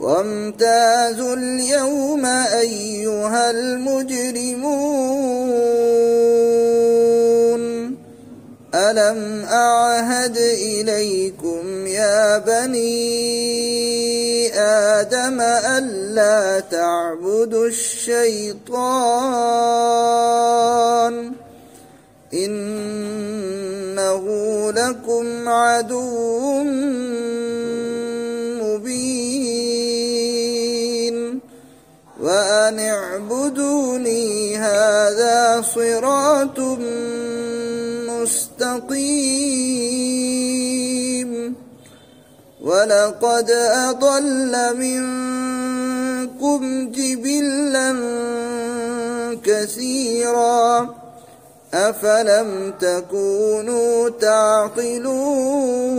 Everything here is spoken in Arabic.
وامتازوا اليوم أيها المجرمون ألم أعهد إليكم يا بني آدم ألا تعبدوا الشيطان إنه لكم عدو مبين وأن اعبدوني هذا صراط مستقيم ولقد أضل منكم جبلا كثيرا أفلم تكونوا تعقلون